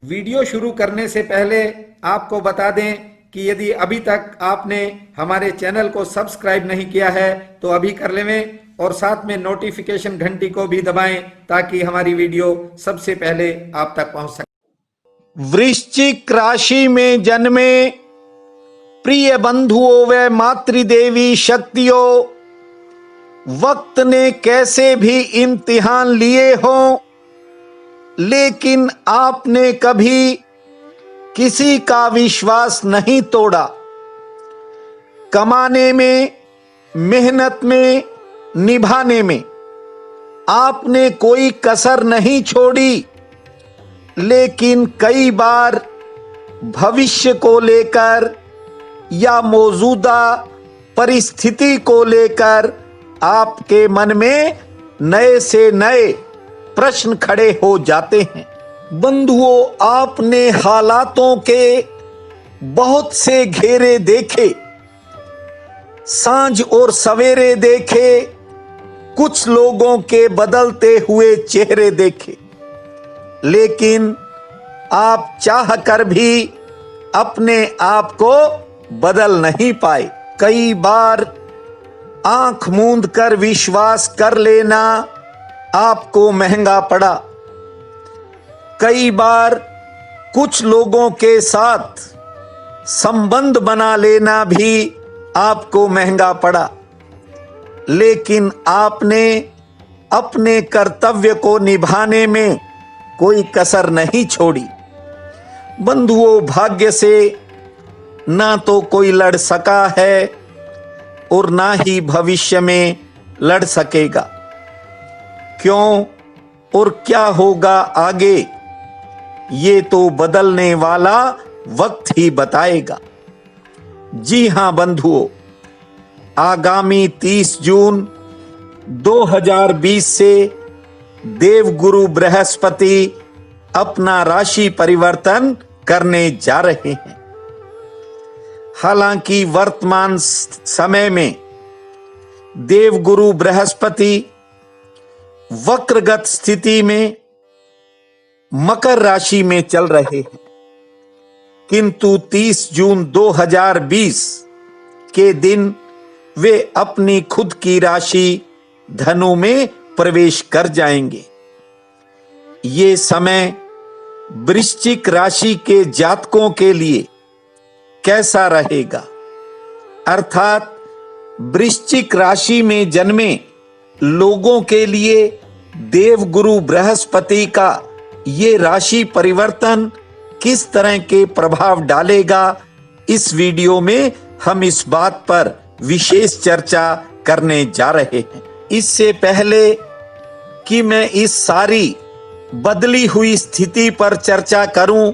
Video शुरू करने से पहले आपको बता दें कि यदि अभी तक आपने हमारे चैनल को सब्सक्राइब नहीं किया है तो अभी कर लें और साथ में नोटिफिकेशन घंटी को भी दबाएं ताकि हमारी वीडियो सबसे पहले आप तक पहुंच सके। वृश्चिक राशि में जन्मे प्रिय बंधुओं व मातृदेवी शक्तियों, वक्त ने कैसे भी इम्तिहान लिए हों, लेकिन आपने कभी किसी का विश्वास नहीं तोड़ा। कमाने में, मेहनत में, निभाने में आपने कोई कसर नहीं छोड़ी, लेकिन कई बार भविष्य को लेकर या मौजूदा परिस्थिति को लेकर आपके मन में नए से नए प्रश्न खड़े हो जाते हैं। बंधुओं, आपने हालातों के बहुत से घेरे देखे, सांझ और सवेरे देखे, कुछ लोगों के बदलते हुए चेहरे देखे, लेकिन आप चाह कर भी अपने आप को बदल नहीं पाए। कई बार आंख मूंद कर विश्वास कर लेना आपको महंगा पड़ा। कई बार कुछ लोगों के साथ संबंध बना लेना भी आपको महंगा पड़ा, लेकिन आपने अपने कर्तव्य को निभाने में कोई कसर नहीं छोड़ी। बंधुओं, भाग्य से ना तो कोई लड़ सका है और ना ही भविष्य में लड़ सकेगा। क्यों और क्या होगा आगे, ये तो बदलने वाला वक्त ही बताएगा। जी हां बंधुओं, आगामी 30 जून 2020 से देवगुरु बृहस्पति अपना राशि परिवर्तन करने जा रहे हैं। हालांकि वर्तमान समय में देवगुरु बृहस्पति वक्रगत स्थिति में मकर राशि में चल रहे हैं, किंतु 30 जून 2020 के दिन वे अपनी खुद की राशि धनु में प्रवेश कर जाएंगे। ये समय वृश्चिक राशि के जातकों के लिए कैसा रहेगा, अर्थात वृश्चिक राशि में जन्मे लोगों के लिए देवगुरु बृहस्पति का ये राशि परिवर्तन किस तरह के प्रभाव डालेगा, इस वीडियो में हम इस बात पर विशेष चर्चा करने जा रहे हैं। इससे पहले कि मैं इस सारी बदली हुई स्थिति पर चर्चा करूं,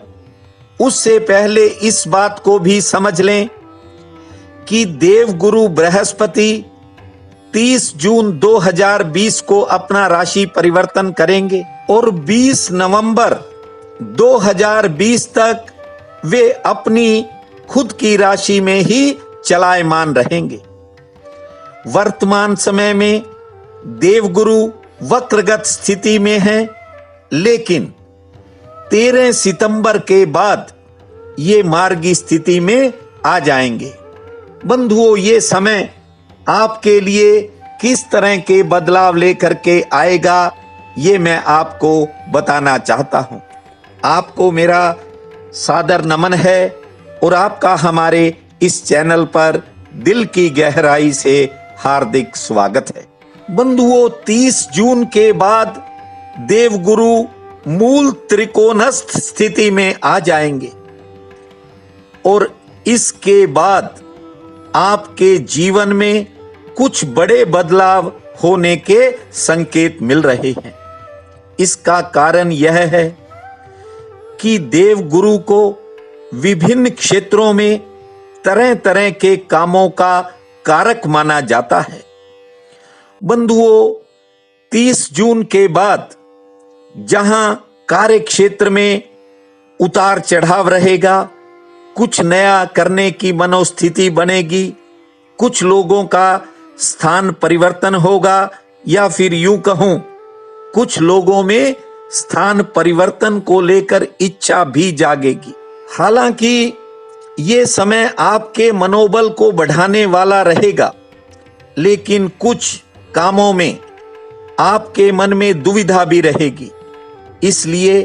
उससे पहले इस बात को भी समझ लें कि देवगुरु बृहस्पति 30 जून 2020 को अपना राशि परिवर्तन करेंगे और 20 नवंबर 2020 तक वे अपनी खुद की राशि में ही चलायमान रहेंगे। वर्तमान समय में देवगुरु वक्रगत स्थिति में हैं, लेकिन 13 सितंबर के बाद ये मार्गी स्थिति में आ जाएंगे। बंधुओं, ये समय आपके लिए किस तरह के बदलाव लेकर के आएगा, ये मैं आपको बताना चाहता हूं। आपको मेरा सादर नमन है और आपका हमारे इस चैनल पर दिल की गहराई से हार्दिक स्वागत है। बंधुओं, 30 जून के बाद देवगुरु मूल त्रिकोणस्थ स्थिति में आ जाएंगे और इसके बाद आपके जीवन में कुछ बड़े बदलाव होने के संकेत मिल रहे हैं। इसका कारण यह है कि देवगुरु को विभिन्न क्षेत्रों में तरह तरह के कामों का कारक माना जाता है। बंधुओं, 30 जून के बाद जहां कार्य क्षेत्र में उतार चढ़ाव रहेगा, कुछ नया करने की मनोस्थिति बनेगी, कुछ लोगों का स्थान परिवर्तन होगा, या फिर यूं कहूं कुछ लोगों में स्थान परिवर्तन को लेकर इच्छा भी जागेगी। हालांकि ये समय आपके मनोबल को बढ़ाने वाला रहेगा, लेकिन कुछ कामों में आपके मन में दुविधा भी रहेगी। इसलिए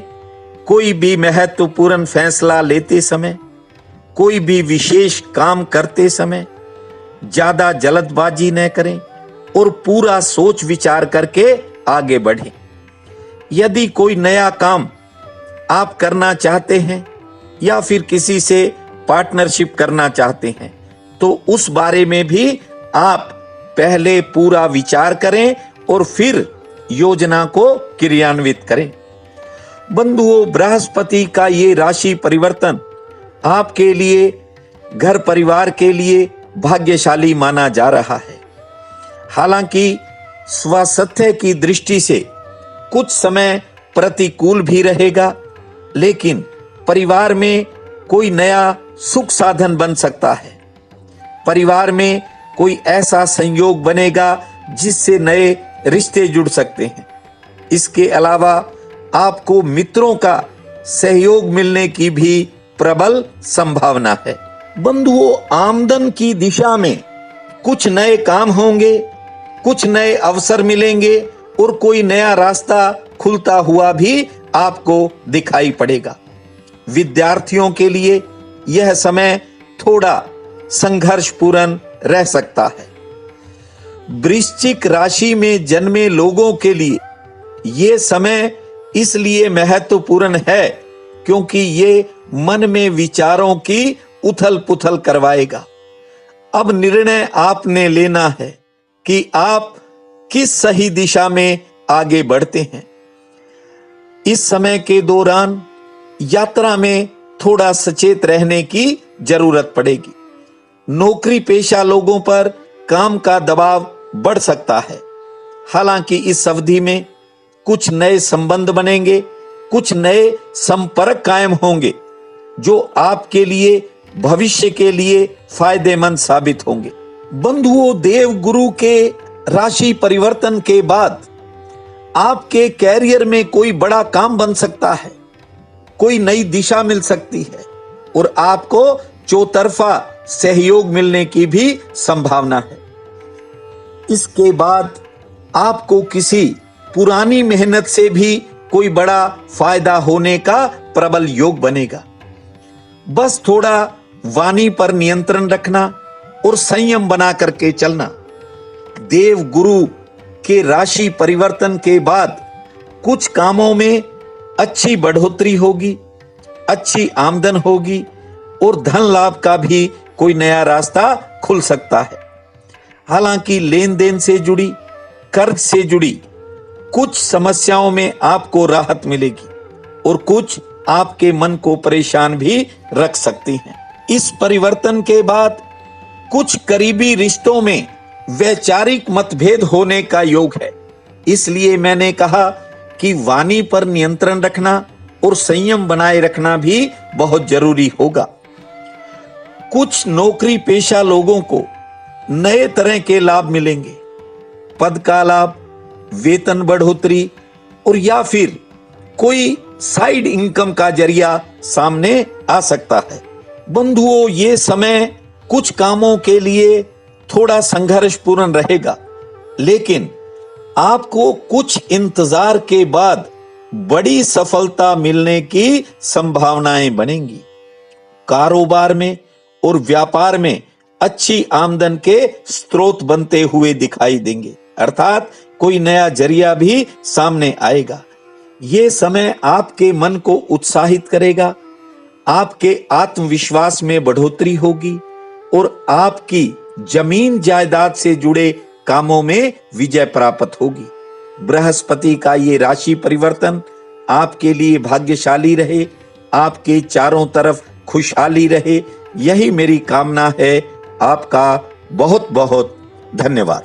कोई भी महत्वपूर्ण फैसला लेते समय, कोई भी विशेष काम करते समय ज्यादा जल्दबाजी न करें और पूरा सोच विचार करके आगे बढ़ें। यदि कोई नया काम आप करना चाहते हैं या फिर किसी से पार्टनरशिप करना चाहते हैं, तो उस बारे में भी आप पहले पूरा विचार करें और फिर योजना को क्रियान्वित करें। बंधुओं, बृहस्पति का ये राशि परिवर्तन आपके लिए, घर परिवार के लिए भाग्यशाली माना जा रहा है। हालांकि स्वास्थ्य की दृष्टि से कुछ समय प्रतिकूल भी रहेगा, लेकिन परिवार में कोई नया सुख साधन बन सकता है। परिवार में कोई ऐसा संयोग बनेगा जिससे नए रिश्ते जुड़ सकते हैं। इसके अलावा आपको मित्रों का सहयोग मिलने की भी प्रबल संभावना है। बंधुओं, आमदन की दिशा में कुछ नए काम होंगे, कुछ नए अवसर मिलेंगे और कोई नया रास्ता खुलता हुआ भी आपको दिखाई पड़ेगा। विद्यार्थियों के लिए यह समय थोड़ा संघर्षपूर्ण रह सकता है। वृश्चिक राशि में जन्मे लोगों के लिए यह समय इसलिए महत्वपूर्ण है क्योंकि ये मन में विचारों की उथल पुथल करवाएगा। अब निर्णय आपने लेना है कि आप किस सही दिशा में आगे बढ़ते हैं। इस समय के दौरान यात्रा में थोड़ा सचेत रहने की जरूरत पड़ेगी। नौकरी पेशा लोगों पर काम का दबाव बढ़ सकता है। हालांकि इस अवधि में कुछ नए संबंध बनेंगे, कुछ नए संपर्क कायम होंगे जो आपके लिए भविष्य के लिए फायदेमंद साबित होंगे। बंधुओं, देव गुरु के राशि परिवर्तन के बाद आपके कैरियर में कोई बड़ा काम बन सकता है, कोई नई दिशा मिल सकती है और आपको चौतरफा सहयोग मिलने की भी संभावना है। इसके बाद आपको किसी पुरानी मेहनत से भी कोई बड़ा फायदा होने का प्रबल योग बनेगा। बस थोड़ा वाणी पर नियंत्रण रखना और संयम बना करके चलना। देव गुरु के राशि परिवर्तन के बाद कुछ कामों में अच्छी बढ़ोतरी होगी, अच्छी आमदन होगी और धन लाभ का भी कोई नया रास्ता खुल सकता है। हालांकि लेन देन से जुड़ी, कर्ज से जुड़ी कुछ समस्याओं में आपको राहत मिलेगी और कुछ आपके मन को परेशान भी रख सकती हैं। इस परिवर्तन के बाद कुछ करीबी रिश्तों में वैचारिक मतभेद होने का योग है। इसलिए मैंने कहा कि वाणी पर नियंत्रण रखना और संयम बनाए रखना भी बहुत जरूरी होगा। कुछ नौकरी पेशा लोगों को नए तरह के लाभ मिलेंगे, पद का लाभ, वेतन बढ़ोतरी और या फिर कोई साइड इनकम का जरिया सामने आ सकता है। बंधुओं, ये समय कुछ कामों के लिए थोड़ा संघर्षपूर्ण रहेगा, लेकिन आपको कुछ इंतजार के बाद बड़ी सफलता मिलने की संभावनाएं बनेंगी। कारोबार में और व्यापार में अच्छी आमदन के स्रोत बनते हुए दिखाई देंगे, अर्थात कोई नया जरिया भी सामने आएगा। ये समय आपके मन को उत्साहित करेगा, आपके आत्मविश्वास में बढ़ोतरी होगी और आपकी जमीन जायदाद से जुड़े कामों में विजय प्राप्त होगी। बृहस्पति का ये राशि परिवर्तन आपके लिए भाग्यशाली रहे, आपके चारों तरफ खुशहाली रहे, यही मेरी कामना है। आपका बहुत बहुत धन्यवाद।